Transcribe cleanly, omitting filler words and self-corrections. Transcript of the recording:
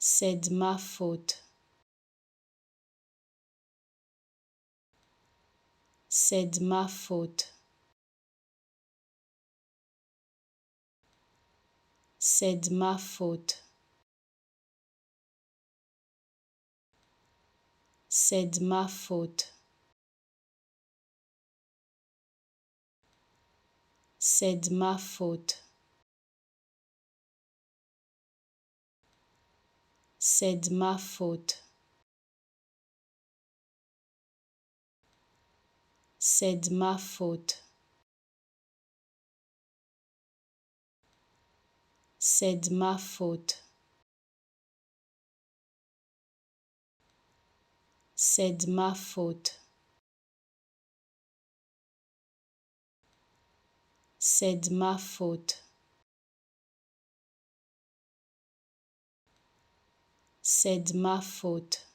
C'est de ma faute. C'est de ma faute. C'est de ma faute. C'est de ma faute. C'est de ma faute. C'est de ma faute. C'est de ma faute. C'est de ma faute. C'est de ma faute. C'est de ma faute. C'est de ma faute.